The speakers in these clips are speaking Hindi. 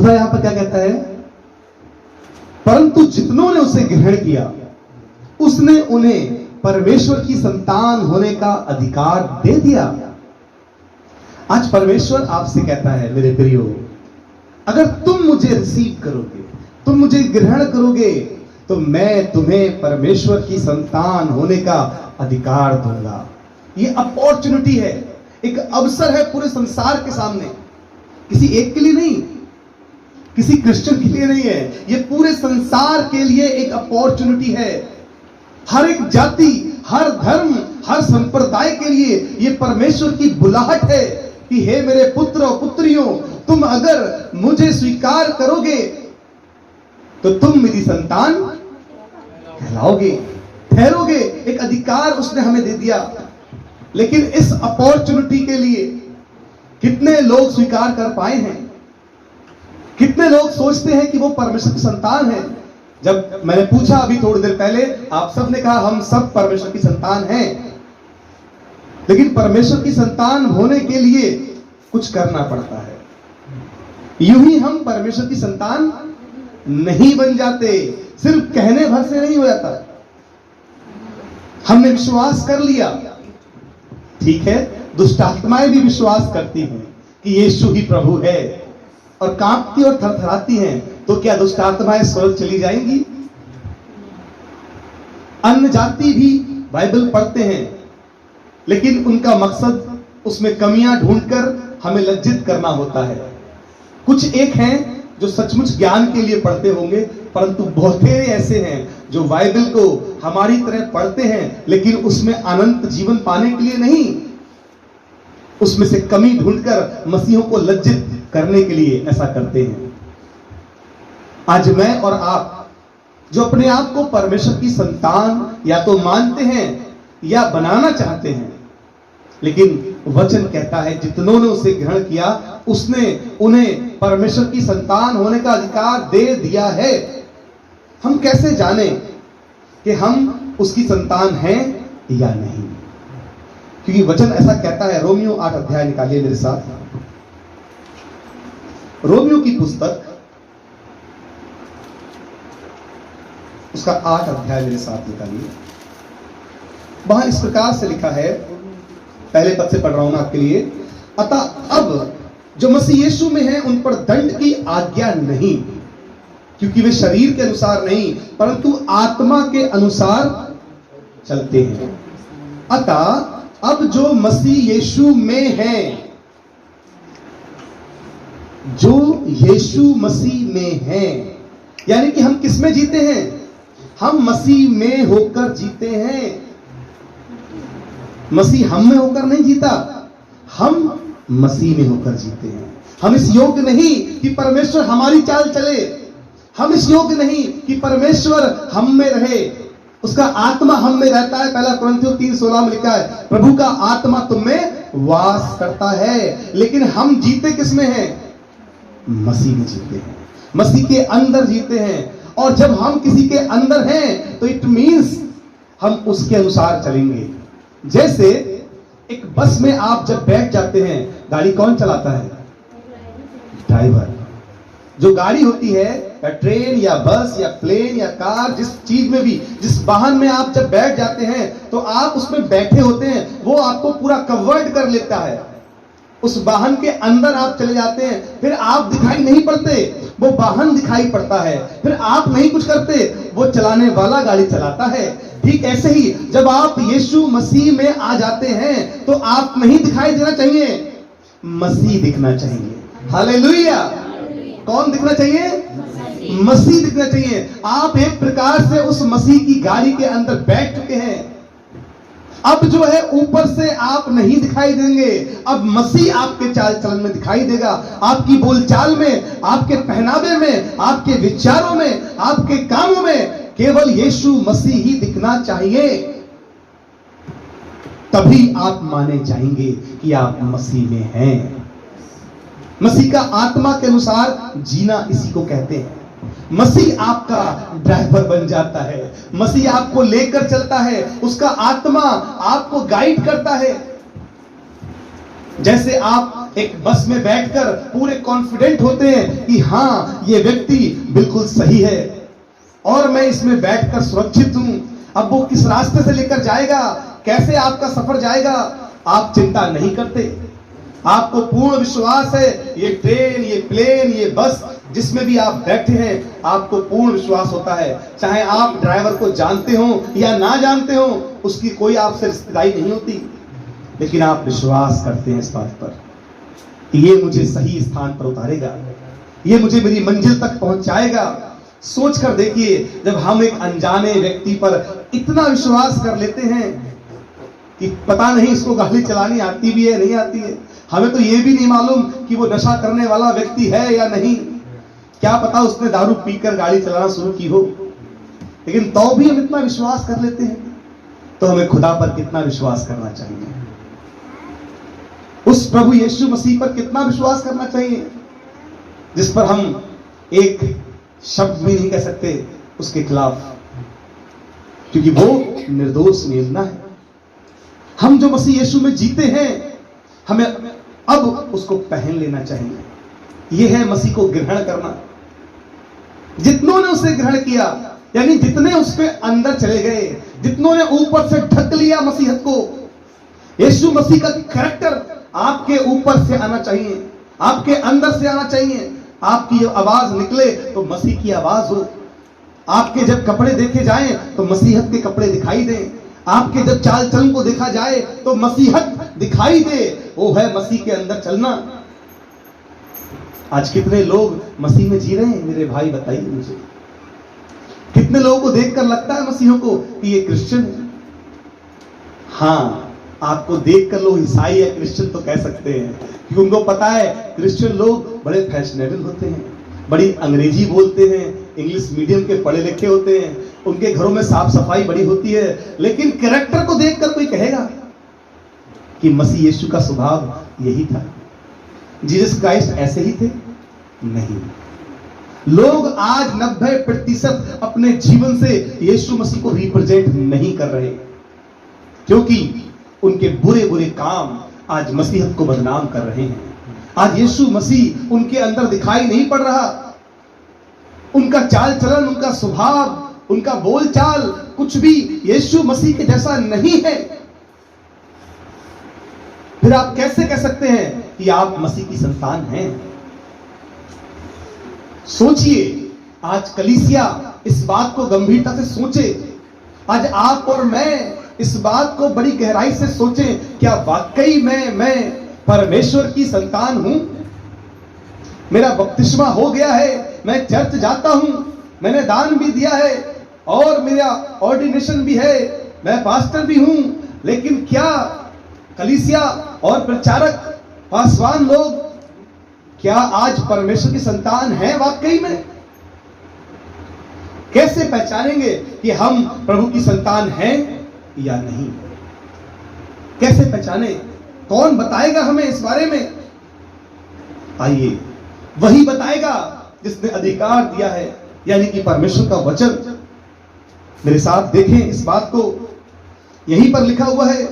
दूसरा यहां पर क्या कहता है, परंतु जितनों ने उसे ग्रहण किया उसने उन्हें परमेश्वर की संतान होने का अधिकार दे दिया। आज परमेश्वर आपसे कहता है, मेरे प्रियो, अगर तुम मुझे रिसीव करोगे, तुम मुझे ग्रहण करोगे, तो मैं तुम्हें परमेश्वर की संतान होने का अधिकार दूंगा। ये अपॉर्चुनिटी है, एक अवसर है पूरे संसार के सामने, किसी एक के लिए नहीं, किसी क्रिश्चियन के लिए नहीं है, ये पूरे संसार के लिए एक अपॉर्चुनिटी है। हर एक जाति, हर धर्म, हर संप्रदाय के लिए ये परमेश्वर की बुलाहट है कि हे मेरे पुत्र और पुत्रियों, तुम अगर मुझे स्वीकार करोगे तो तुम मेरी संतान कहलाओगे, ठहरोगे। एक अधिकार उसने हमें दे दिया। लेकिन इस अपॉर्चुनिटी के लिए कितने लोग स्वीकार कर पाए हैं? कितने लोग सोचते हैं कि वो परमेश्वर की संतान है? जब मैंने पूछा अभी थोड़ी देर पहले, आप सब ने कहा हम सब परमेश्वर की संतान हैं। लेकिन परमेश्वर की संतान होने के लिए कुछ करना पड़ता है। यूं ही हम परमेश्वर की संतान नहीं बन जाते, सिर्फ कहने भर से नहीं हो जाता। हमने विश्वास कर लिया, ठीक है, दुष्ट आत्माएं भी विश्वास करती हैं कि यीशु ही प्रभु है और कांपती और थरथराती हैं, तो क्या दुष्ट आत्माएं स्वर्ग चली जाएंगी? अन्य जाति भी बाइबल पढ़ते हैं, लेकिन उनका मकसद उसमें कमियां ढूंढकर हमें लज्जित करना होता है। कुछ एक हैं जो सचमुच ज्ञान के लिए पढ़ते होंगे, परंतु बहुतेरे ऐसे हैं जो बाइबल को हमारी तरह पढ़ते हैं, लेकिन उसमें अनंत जीवन पाने के लिए नहीं, उसमें से कमी ढूंढकर मसीहों को लज्जित करने के लिए ऐसा करते हैं। आज मैं और आप जो अपने आप को परमेश्वर की संतान या तो मानते हैं या बनाना चाहते हैं, लेकिन वचन कहता है जितनों ने उसे ग्रहण किया उसने उन्हें परमेश्वर की संतान होने का अधिकार दे दिया है। हम कैसे जाने कि हम उसकी संतान हैं या नहीं? क्योंकि वचन ऐसा कहता है। रोमियो 8 अध्याय निकालिए मेरे साथ, रोमियो की पुस्तक उसका 8 अध्याय मेरे साथ निकालिए। वहां इस प्रकार से लिखा है, पहले पद से पढ़ रहा हूं मैं आपके लिए। अतः अब जो मसीह यीशु में है उन पर दंड की आज्ञा नहीं, क्योंकि वे शरीर के अनुसार नहीं परंतु आत्मा के अनुसार चलते हैं। अतः अब जो मसीह यीशु में है, जो यीशु मसीह में है, यानी कि हम किस में जीते हैं? हम मसीह में होकर जीते हैं। मसीह हम में होकर नहीं जीता, हम मसीह में होकर जीते हैं। हम इस योग्य नहीं कि परमेश्वर हमारी चाल चले, हम इस योग्य नहीं कि परमेश्वर हम में रहे। उसका आत्मा हम में रहता है। पहला कुरिन्थियों 3:16 में लिखा है, प्रभु का आत्मा तुम में वास करता है। लेकिन हम जीते किस में हैं? मसीह में जीते हैं, मसीह के अंदर जीते हैं। और जब हम किसी के अंदर हैं तो इट मीन्स हम उसके अनुसार चलेंगे। जैसे एक बस में आप जब बैठ जाते हैं, गाड़ी कौन चलाता है? ड्राइवर। जो गाड़ी होती है, या ट्रेन या बस या प्लेन या कार, जिस चीज में भी, जिस वाहन में आप जब बैठ जाते हैं तो आप उसमें बैठे होते हैं, वो आपको पूरा कवर्ड कर लेता है। उस वाहन के अंदर आप चले जाते हैं, फिर आप दिखाई नहीं पड़ते, वो वाहन दिखाई पड़ता है। फिर आप नहीं कुछ करते, वो चलाने वाला गाड़ी चलाता है। ठीक ऐसे ही जब आप यीशु मसीह में आ जाते हैं तो आप नहीं दिखाई देना चाहिए, मसीह दिखना चाहिए। हालेलुया। कौन दिखना चाहिए? मसीह दिखना चाहिए। आप एक प्रकार से उस मसीह की गाड़ी के अंदर बैठ चुके हैं। अब जो है ऊपर से आप नहीं दिखाई देंगे, अब मसीह आपके चाल चलन में दिखाई देगा, आपकी बोलचाल में, आपके पहनावे में, आपके विचारों में, आपके कामों में केवल यीशु मसीह ही दिखना चाहिए। तभी आप माने जाएंगे कि आप मसीह में हैं। मसीह का आत्मा के अनुसार जीना इसी को कहते हैं। मसीह आपका ड्राइवर बन जाता है, मसीह आपको लेकर चलता है, उसका आत्मा आपको गाइड करता है। जैसे आप एक बस में बैठकर पूरे कॉन्फिडेंट होते हैं कि हाँ, ये व्यक्ति बिल्कुल सही है और मैं इसमें बैठकर सुरक्षित हूं। अब वो किस रास्ते से लेकर जाएगा, कैसे आपका सफर जाएगा, आप चिंता नहीं करते। आपको पूर्ण विश्वास है, ये ट्रेन, ये प्लेन, ये बस, जिसमें भी आप बैठे हैं, आपको पूर्ण विश्वास होता है। चाहे आप ड्राइवर को जानते हो या ना जानते हो, उसकी कोई आपसे रिश्तेदारी नहीं होती, लेकिन आप विश्वास करते हैं इस बात पर कि ये मुझे सही स्थान पर उतारेगा, ये मुझे मेरी मंजिल तक पहुंचाएगा। सोच कर देखिए, जब हम एक अनजाने व्यक्ति पर इतना विश्वास कर लेते हैं कि पता नहीं इसको गाड़ी चलानी आती भी है नहीं आती है, हमें तो ये भी नहीं मालूम कि वो नशा करने वाला व्यक्ति है या नहीं, क्या पता उसने दारू पीकर गाड़ी चलाना शुरू की हो, लेकिन तो भी हम इतना विश्वास कर लेते हैं। तो हमें खुदा पर कितना विश्वास करना चाहिए, उस प्रभु यीशु मसीह पर कितना विश्वास करना चाहिए, जिस पर हम एक शब्द भी नहीं कह सकते उसके खिलाफ, क्योंकि वो निर्दोष निर्णय है। हम जो मसीह यीशु में जीते हैं, हमें अब उसको पहन लेना चाहिए। यह है मसीह को ग्रहण करना। जितनों ने उसे ग्रहण किया, यानी जितने उसके अंदर चले गए, जितनों ने ऊपर से ढक लिया मसीहत को, यीशु मसीह का कैरेक्टर आपके ऊपर से आना चाहिए, आपके अंदर से आना चाहिए। आपकी आवाज निकले तो मसीह की आवाज हो, आपके जब कपड़े देखे जाएं तो मसीहत के कपड़े दिखाई दें, आपके जब चाल चलन को देखा जाए तो मसीहत दिखाई दे, वो है मसीह के अंदर चलना। आज कितने लोग मसीह में जी रहे हैं मेरे भाई, बताइए मुझे। कितने लोगों को देखकर लगता है मसीहों को कि ये क्रिश्चियन है। हाँ, आपको देखकर लोग ईसाई या क्रिश्चियन तो कह सकते हैं, क्योंकि उनको पता है क्रिश्चियन लोग बड़े फैशनेबल होते हैं, बड़ी अंग्रेजी बोलते हैं, इंग्लिश मीडियम के पढ़े लिखे होते हैं, उनके घरों में साफ सफाई बड़ी होती है। लेकिन कैरेक्टर को देखकर कोई कहेगा कि मसीह यीशु का स्वभाव यही था, जीसस क्राइस्ट ऐसे ही थे? नहीं। लोग आज 90% अपने जीवन से यीशु मसीह को रिप्रेजेंट नहीं कर रहे, क्योंकि उनके बुरे बुरे काम आज मसीहत को बदनाम कर रहे हैं। आज यीशु मसीह उनके अंदर दिखाई नहीं पड़ रहा। उनका चाल चलन, उनका स्वभाव, उनका बोलचाल कुछ भी यीशु मसीह के जैसा नहीं है। फिर आप कैसे कह सकते हैं कि आप मसीह की संतान हैं? सोचिए, आज कलीसिया इस बात को गंभीरता से सोचे। आज आप और मैं इस बात को बड़ी गहराई से सोचें, क्या वाकई मैं परमेश्वर की संतान हूं? मेरा बपतिस्मा हो गया है, मैं चर्च जाता हूं, मैंने दान भी दिया है और मेरा ऑर्डिनेशन भी है, मैं पास्टर भी हूं, लेकिन क्या कलीसिया और प्रचारक, पासवान लोग क्या आज परमेश्वर की संतान हैं वाकई में? कैसे पहचानेंगे कि हम प्रभु की संतान हैं या नहीं? कैसे पहचाने? कौन बताएगा हमें इस बारे में? आइए, वही बताएगा जिसने अधिकार दिया है, यानी कि परमेश्वर का वचन। मेरे साथ देखें इस बात को, यहीं पर लिखा हुआ है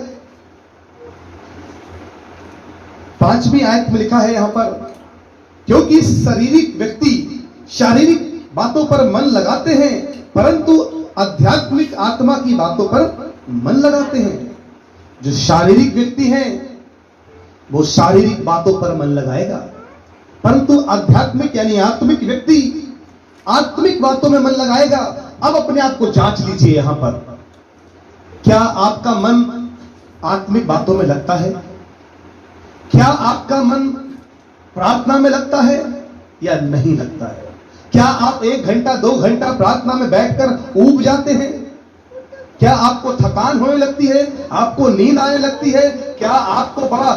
5वीं आयत में लिखा है यहां पर, क्योंकि शारीरिक व्यक्ति शारीरिक बातों पर मन लगाते हैं, परंतु आध्यात्मिक आत्मा की बातों पर मन लगाते हैं। जो शारीरिक व्यक्ति है वो शारीरिक बातों पर मन लगाएगा, परंतु आध्यात्मिक यानी आत्मिक व्यक्ति आत्मिक बातों में मन लगाएगा। अब अपने आप को जांच लीजिए यहां पर, क्या आपका मन आत्मिक बातों में लगता है? क्या आपका मन प्रार्थना में लगता है या नहीं लगता है? क्या आप 1 घंटा 2 घंटा प्रार्थना में बैठकर ऊब जाते हैं? क्या आपको थकान होने लगती है? आपको नींद आने लगती है? क्या आपको बड़ा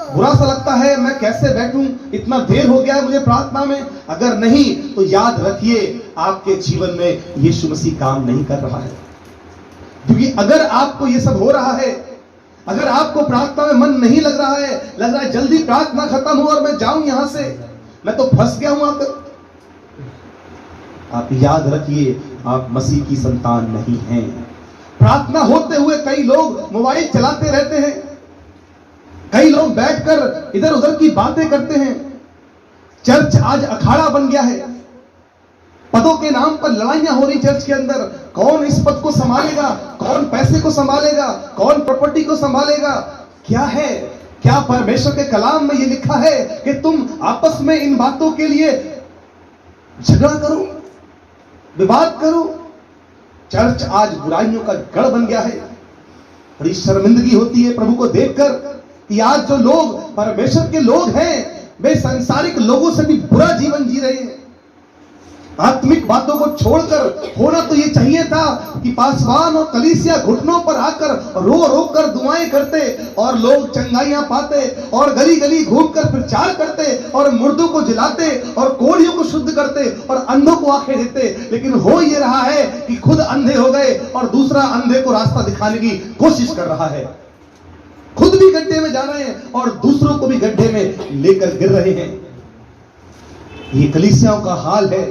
बुरा सा लगता है, मैं कैसे बैठूं, इतना देर हो गया है मुझे प्रार्थना में? अगर नहीं तो याद रखिए, आपके जीवन में यीशु मसीह काम नहीं कर रहा है। क्योंकि अगर आपको ये सब हो रहा है, अगर आपको प्रार्थना में मन नहीं लग रहा है, लग रहा है जल्दी प्रार्थना खत्म हो और मैं जाऊं यहां से, मैं तो फंस गया हूं आकर, आप याद रखिए, आप मसीह की संतान नहीं हैं। प्रार्थना होते हुए कई लोग मोबाइल चलाते रहते हैं, कई लोग बैठकर इधर उधर की बातें करते हैं। चर्च आज अखाड़ा बन गया है। पदों के नाम पर लड़ाइयां हो रही चर्च के अंदर। कौन इस पद को संभालेगा, कौन पैसे को संभालेगा, कौन प्रॉपर्टी को संभालेगा। क्या है, क्या परमेश्वर के कलाम में यह लिखा है कि तुम आपस में इन बातों के लिए झगड़ा करो, विवाद करो। चर्च आज बुराइयों का गढ़ बन गया है। बड़ी शर्मिंदगी होती है प्रभु को देखकर कि आज जो लोग परमेश्वर के लोग हैं वे सांसारिक लोगों से भी बुरा जीवन जी रहे हैं। आत्मिक बातों को छोड़कर होना तो ये चाहिए था कि पासवान और कलीसिया घुटनों पर आकर रो रो कर दुआएं करते और लोग चंगाइयां पाते और गली गली घूमकर प्रचार करते और मुर्दों को जिलाते और कोढ़ियों को शुद्ध करते और अंधों को आंखें देते। लेकिन हो ये रहा है कि खुद अंधे हो गए और दूसरा अंधे को रास्ता दिखाने की कोशिश कर रहा है। खुद भी गड्ढे में जा रहे हैं और दूसरों को भी गड्ढे में लेकर गिर रहे हैं। ये कलीसियाओं का हाल है।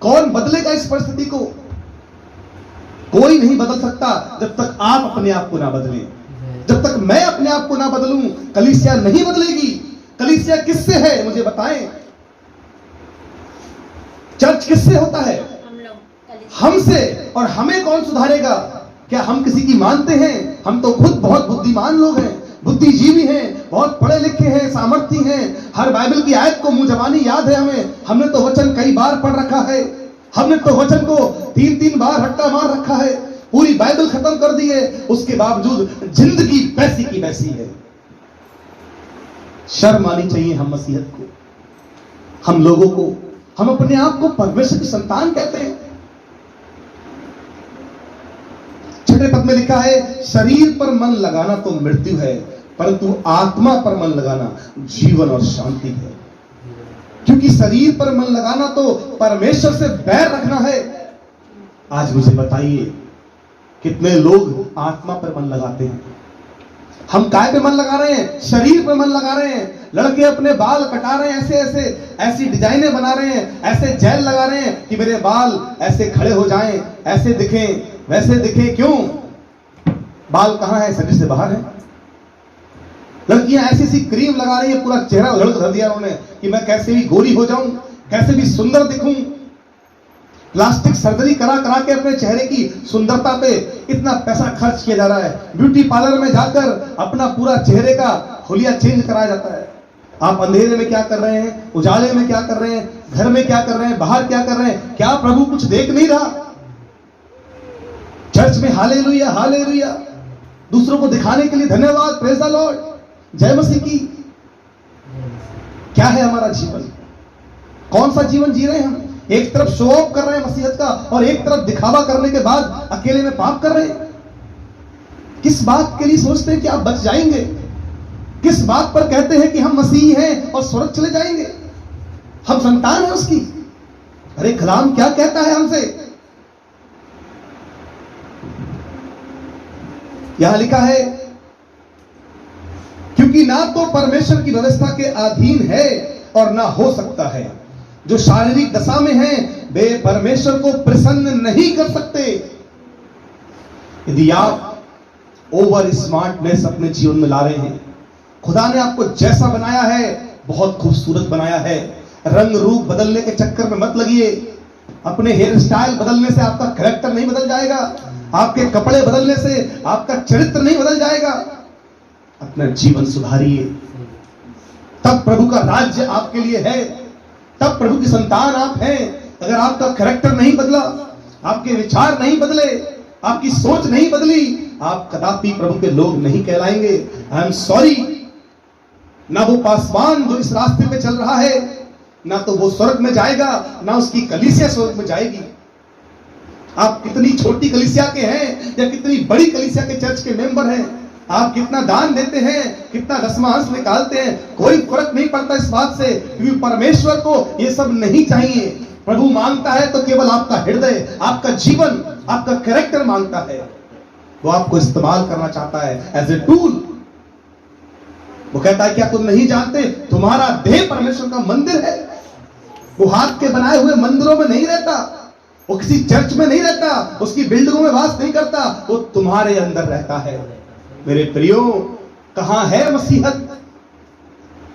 कौन बदलेगा इस परिस्थिति को? कोई नहीं बदल सकता जब तक आप अपने आप को ना बदलें। जब तक मैं अपने आप को ना बदलूं कलीसिया नहीं बदलेगी। कलीसिया किससे है मुझे बताएं? चर्च किससे होता है? हमसे। और हमें कौन सुधारेगा? क्या हम किसी की मानते हैं? हम तो खुद बहुत बुद्धिमान लोग हैं, बुद्धिजीवी हैं, बहुत पढ़े लिखे हैं, सामर्थी हैं। हर बाइबल की आयत को मुंह जबानी याद है हमें। हमने तो वचन कई बार पढ़ रखा है। हमने तो वचन को 3-3 बार हट्टा मार रखा है। पूरी बाइबल खत्म कर दी है। उसके बावजूद जिंदगी वैसी की वैसी है। शर्म आनी चाहिए हम मसीहत को, हम लोगों को। हम अपने आप को परमेश्वर की संतान कहते हैं। छठे पद में लिखा है, शरीर पर मन लगाना तो मृत्यु है, परंतु आत्मा पर मन लगाना जीवन और शांति है। क्योंकि शरीर पर मन लगाना तो परमेश्वर से बैर रखना है। आज मुझे बताइए कितने लोग आत्मा पर मन लगाते हैं? हम काय पे मन लगा रहे हैं? शरीर पर मन लगा रहे हैं। लड़के अपने बाल कटा रहे हैं, ऐसी डिजाइनें बना रहे हैं, ऐसे जेल लगा रहे हैं कि मेरे बाल ऐसे खड़े हो जाएं, ऐसे दिखें, वैसे दिखें। क्यों? बाल कहां है? शरीर से बाहर है। लड़कियां ऐसी क्रीम लगा रही है, पूरा चेहरा उलट कर दिया उन्होंने कि मैं कैसे भी गोरी हो जाऊं, कैसे भी सुंदर दिखूं। प्लास्टिक सर्जरी करा करा के अपने चेहरे की सुंदरता पे इतना पैसा खर्च किया जा रहा है। ब्यूटी पार्लर में जाकर अपना पूरा चेहरे का हुलिया चेंज कराया जाता है। आप अंधेरे में क्या कर रहे हैं, उजाले में क्या कर रहे हैं, घर में क्या कर रहे हैं, बाहर क्या कर रहे हैं? क्या प्रभु कुछ देख नहीं रहा? चर्च में हालेलुया हालेलुया, दूसरों को दिखाने के लिए धन्यवाद, प्रेज द लॉर्ड, जय मसीह की। क्या है हमारा जीवन? कौन सा जीवन जी रहे हैं हम? एक तरफ शो ऑफ कर रहे हैं मसीहत का और एक तरफ दिखावा करने के बाद अकेले में पाप कर रहे हैं। किस बात के लिए सोचते हैं कि आप बच जाएंगे? किस बात पर कहते हैं कि हम मसीह हैं और स्वर्ग चले जाएंगे? हम संतान हैं उसकी। अरे कलाम क्या कहता है हमसे? यहां लिखा है, क्योंकि ना तो परमेश्वर की व्यवस्था के अधीन है और ना हो सकता है। जो शारीरिक दशा में हैं वे परमेश्वर को प्रसन्न नहीं कर सकते। यदि आप ओवर स्मार्टनेस अपने जीवन में ला रहे हैं, खुदा ने आपको जैसा बनाया है बहुत खूबसूरत बनाया है। रंग रूप बदलने के चक्कर में मत लगिए। अपने हेयर स्टाइल बदलने से आपका कैरेक्टर नहीं बदल जाएगा। आपके कपड़े बदलने से आपका चरित्र नहीं बदल जाएगा। अपना जीवन सुधारिए, तब प्रभु का राज्य आपके लिए है, तब प्रभु की संतान आप हैं। अगर आपका कैरेक्टर नहीं बदला, आपके विचार नहीं बदले, आपकी सोच नहीं बदली, आप कदापि प्रभु के लोग नहीं कहलाएंगे। आई एम सॉरी, ना वो पासवान जो इस रास्ते पे चल रहा है, ना तो वो स्वर्ग में जाएगा, ना उसकी कलीसिया स्वर्ग में जाएगी। आप कितनी छोटी कलीसिया के हैं या कितनी बड़ी कलीसिया के चर्च के मेंबर हैं, आप कितना दान देते हैं, कितना दसवां अंश निकालते हैं, कोई फर्क नहीं पड़ता इस बात से, क्योंकि परमेश्वर को ये सब नहीं चाहिए। प्रभु मांगता है तो केवल आपका हृदय, आपका जीवन, आपका कैरेक्टर मांगता है। वो आपको इस्तेमाल करना चाहता है एज ए टूल। वो कहता है, क्या तुम नहीं जानते तुम्हारा देह परमेश्वर का मंदिर है? वो हाथ के बनाए हुए मंदिरों में नहीं रहता, वो किसी चर्च में नहीं रहता, उसकी बिल्डिंगों में वास नहीं करता, वो तुम्हारे अंदर रहता है। मेरे प्रियो, कहां है मसीहत?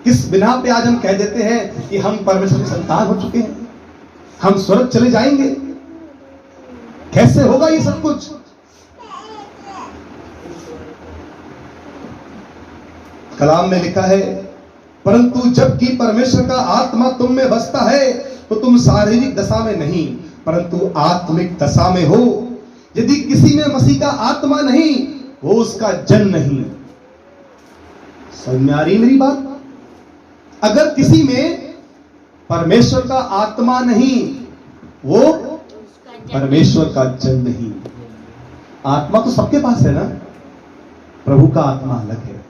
किस बिना पे आज हम कह देते हैं कि हम परमेश्वर की संतान हो चुके हैं, हम स्वर्ग चले जाएंगे? कैसे होगा ये सब कुछ? कलाम में लिखा है, परंतु जबकि परमेश्वर का आत्मा तुम में बसता है तो तुम शारीरिक दशा में नहीं परंतु आत्मिक दशा में हो। यदि किसी में मसीह का आत्मा नहीं, वो उसका जन नहीं। समझ में आ रही मेरी बात? अगर किसी में परमेश्वर का आत्मा नहीं, वो परमेश्वर का जन नहीं। आत्मा तो सबके पास है ना, प्रभु का आत्मा अलग है।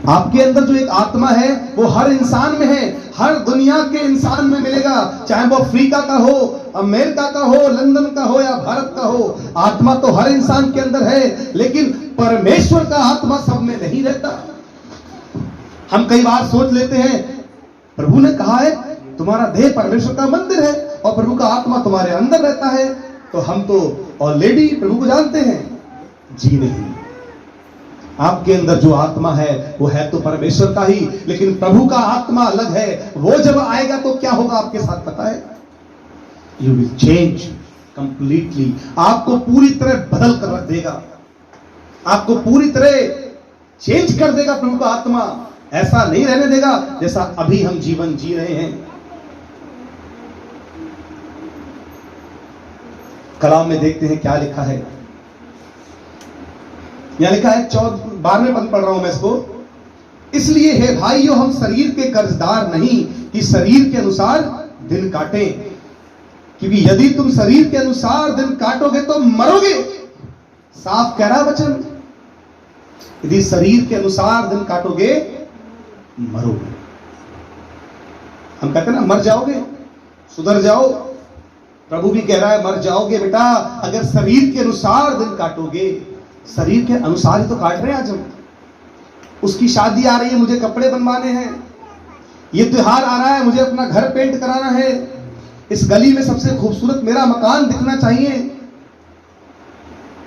आपके अंदर जो एक आत्मा है वो हर इंसान में है, हर दुनिया के इंसान में मिलेगा, चाहे वो अफ्रीका का हो, अमेरिका का हो, लंदन का हो या भारत का हो। आत्मा तो हर इंसान के अंदर है, लेकिन परमेश्वर का आत्मा सब में नहीं रहता। हम कई बार सोच लेते हैं, प्रभु ने कहा है तुम्हारा देह परमेश्वर का मंदिर है और प्रभु का आत्मा तुम्हारे अंदर रहता है, तो हम तो ऑलरेडी प्रभु को जानते हैं। जी नहीं, आपके अंदर जो आत्मा है वो है तो परमेश्वर का ही, लेकिन प्रभु का आत्मा अलग है। वो जब आएगा तो क्या होगा आपके साथ पता है? You will change completely. आपको पूरी तरह बदल कर रख देगा, आपको पूरी तरह चेंज कर देगा। प्रभु का आत्मा ऐसा नहीं रहने देगा जैसा अभी हम जीवन जी रहे हैं। कलाम में देखते हैं क्या लिखा है। यहां लिखा है 12वें पद पढ़ रहा हूं मैं इसको। इसलिए हे भाइयों, हम शरीर के कर्जदार नहीं कि शरीर के अनुसार दिन काटें, क्योंकि यदि तुम शरीर के अनुसार दिन काटोगे तो मरोगे। साफ कह रहा वचन, यदि शरीर के अनुसार दिन काटोगे मरोगे। हम कहते हैं ना मर जाओगे, सुधर जाओ। प्रभु भी कह रहा है मर जाओगे बेटा अगर शरीर के अनुसार दिन काटोगे। शरीर के अनुसार ही तो काट रहे हैं आज हम। उसकी शादी आ रही है, मुझे कपड़े बनवाने हैं। ये त्योहार आ रहा है, मुझे अपना घर पेंट कराना है। इस गली में सबसे खूबसूरत मेरा मकान दिखना चाहिए।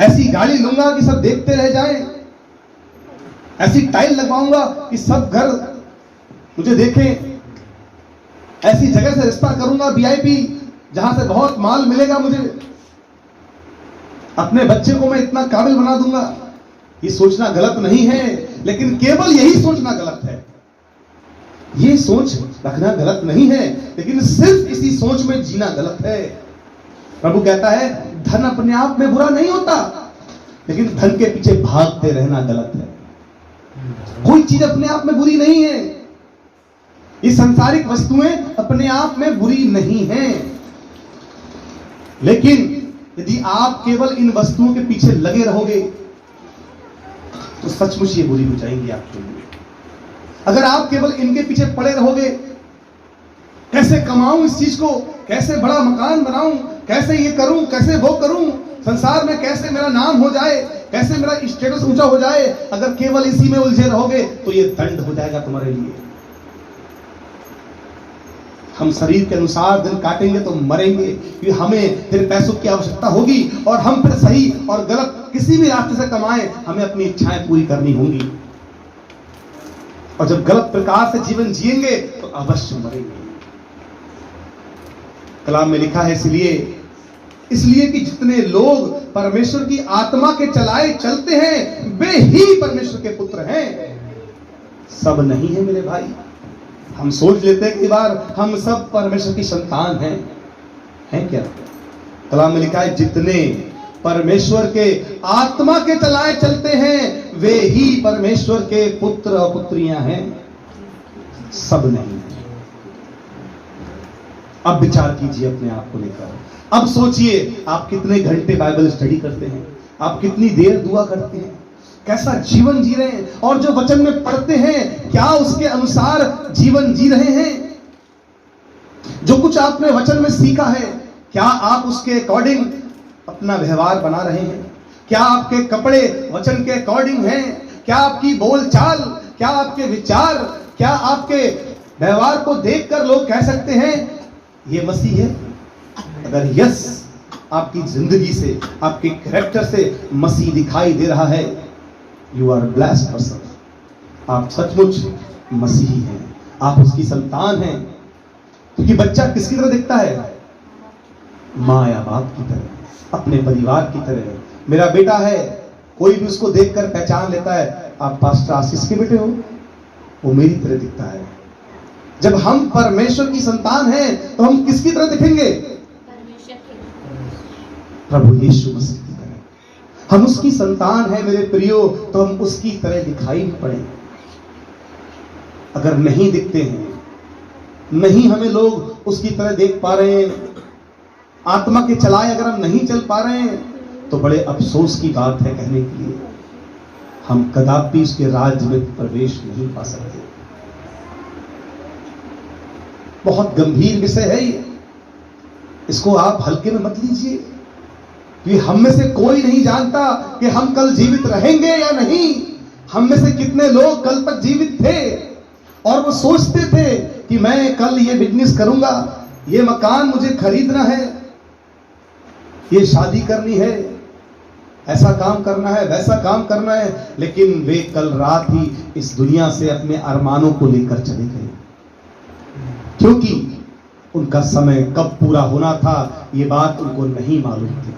ऐसी गाड़ी लूंगा कि सब देखते रह जाएं। ऐसी टाइल लगवाऊंगा कि सब घर मुझे देखें। ऐसी जगह से रिश्ता करूंगा वीआईपी, जहां से बहुत माल मिलेगा मुझे। अपने बच्चे को मैं इतना काबिल बना दूंगा। ये सोचना गलत नहीं है, लेकिन केवल यही सोचना गलत है। ये सोच रखना गलत नहीं है, लेकिन सिर्फ इसी सोच में जीना गलत है। प्रभु कहता है धन अपने आप में बुरा नहीं होता, लेकिन धन के पीछे भागते रहना गलत है। कोई चीज अपने आप में बुरी नहीं है। ये सांसारिक वस्तुएं अपने आप में बुरी नहीं हैं, लेकिन यदि आप केवल इन वस्तुओं के पीछे लगे रहोगे तो सचमुच ये बुरी हो जाएंगी आपके लिए। अगर आप केवल इनके पीछे पड़े रहोगे, कैसे कमाऊं इस चीज को, कैसे बड़ा मकान बनाऊं, कैसे ये करूं, कैसे वो करूं, संसार में कैसे मेरा नाम हो जाए, कैसे मेरा स्टेटस ऊंचा हो जाए, अगर केवल इसी में उलझे रहोगे तो ये दंड हो जाएगा तुम्हारे लिए। हम शरीर के अनुसार दिन काटेंगे तो मरेंगे, क्योंकि हमें फिर पैसों की आवश्यकता होगी और हम फिर सही और गलत किसी भी रास्ते से कमाएं, हमें अपनी इच्छाएं पूरी करनी होंगी। और जब गलत प्रकार से जीवन जिएंगे तो अवश्य मरेंगे। कलाम में लिखा है इसलिए कि जितने लोग परमेश्वर की आत्मा के चलाए चलते हैं वे ही परमेश्वर के पुत्र हैं। सब नहीं है मेरे भाई। हम सोच लेते हैं कई बार हम सब परमेश्वर की संतान हैं क्या? कलाम में लिखा है जितने परमेश्वर के आत्मा के चलाए चलते हैं वे ही परमेश्वर के पुत्र और पुत्रियां हैं। सब नहीं। अब विचार कीजिए अपने आप को लेकर। अब सोचिए आप कितने घंटे बाइबल स्टडी करते हैं, आप कितनी देर दुआ करते हैं, कैसा जीवन जी रहे हैं, और जो वचन में पढ़ते हैं क्या उसके अनुसार जीवन जी रहे हैं? जो कुछ आपने वचन में सीखा है क्या आप उसके अकॉर्डिंग अपना व्यवहार बना रहे हैं? क्या आपके कपड़े वचन के अकॉर्डिंग हैं? क्या आपकी बोलचाल, क्या आपके विचार, क्या आपके व्यवहार को देखकर लोग कह सकते हैं ये मसीह है? अगर यस आपकी जिंदगी से, आपके कैरेक्टर से मसीह दिखाई दे रहा है, यू आर ब्लेस्ड पर्सन। आप सचमुच मसीही हैं, आप उसकी संतान हैं। क्योंकि बच्चा किसकी तरह दिखता है? माँ या बाप की तरह, अपने परिवार की तरह। मेरा बेटा है, कोई भी उसको देखकर पहचान लेता है, आप पास्टर आशीष के बेटे हो, वो मेरी तरह दिखता है। जब हम परमेश्वर की संतान हैं तो हम किसकी तरह दिखेंगे? प्रभु यीशु मसीह की तरह। हम उसकी संतान हैं मेरे प्रियो, तो हम उसकी तरह दिखाई भी पड़े। अगर नहीं दिखते हैं, नहीं हमें लोग उसकी तरह देख पा रहे हैं, आत्मा के चलाए अगर हम नहीं चल पा रहे हैं, तो बड़े अफसोस की बात है कहने के लिए। हम कदापि उसके राज्य में प्रवेश नहीं पा सकते। बहुत गंभीर विषय है ये, इसको आप हल्के में मत लीजिए। कि हम में से कोई नहीं जानता कि हम कल जीवित रहेंगे या नहीं। हम में से कितने लोग कल तक जीवित थे और वो सोचते थे कि मैं कल ये बिजनेस करूंगा, ये मकान मुझे खरीदना है, ये शादी करनी है, ऐसा काम करना है, वैसा काम करना है, लेकिन वे कल रात ही इस दुनिया से अपने अरमानों को लेकर चले गए। क्योंकि उनका समय कब पूरा होना था ये बात उनको नहीं मालूम थी।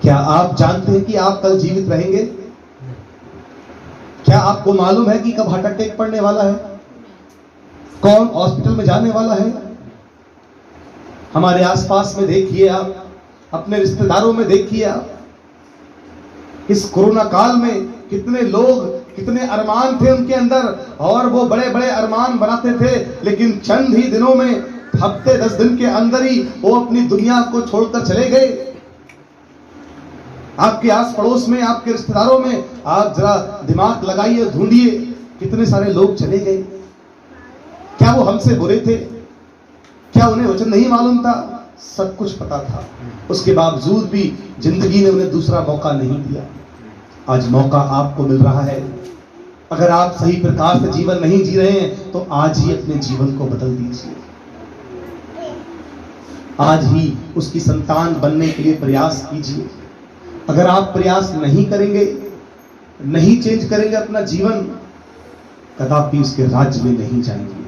क्या आप जानते हैं कि आप कल जीवित रहेंगे? क्या आपको मालूम है कि कब हार्ट अटैक पड़ने वाला है, कौन हॉस्पिटल में जाने वाला है? हमारे आसपास में देखिए आप, अपने रिश्तेदारों में देखिए आप, इस कोरोना काल में कितने लोग, कितने अरमान थे उनके अंदर, और वो बड़े बड़े अरमान बनाते थे, लेकिन चंद ही दिनों में, हफ्ते 10 दिन के अंदर ही वो अपनी दुनिया को छोड़कर चले गए। आपके आस पड़ोस में, आपके रिश्तेदारों में आप जरा दिमाग लगाइए, ढूंढिए, कितने सारे लोग चले गए। क्या वो हमसे बुरे थे? क्या उन्हें वचन नहीं मालूम था? सब कुछ पता था, उसके बावजूद भी जिंदगी ने उन्हें दूसरा मौका नहीं दिया। आज मौका आपको मिल रहा है। अगर आप सही प्रकार से जीवन नहीं जी रहे हैं तो आज ही अपने जीवन को बदल दीजिए। आज ही उसकी संतान बनने के लिए प्रयास कीजिए। अगर आप प्रयास नहीं करेंगे, नहीं चेंज करेंगे अपना जीवन, कदापि उसके राज्य में नहीं जाएंगे।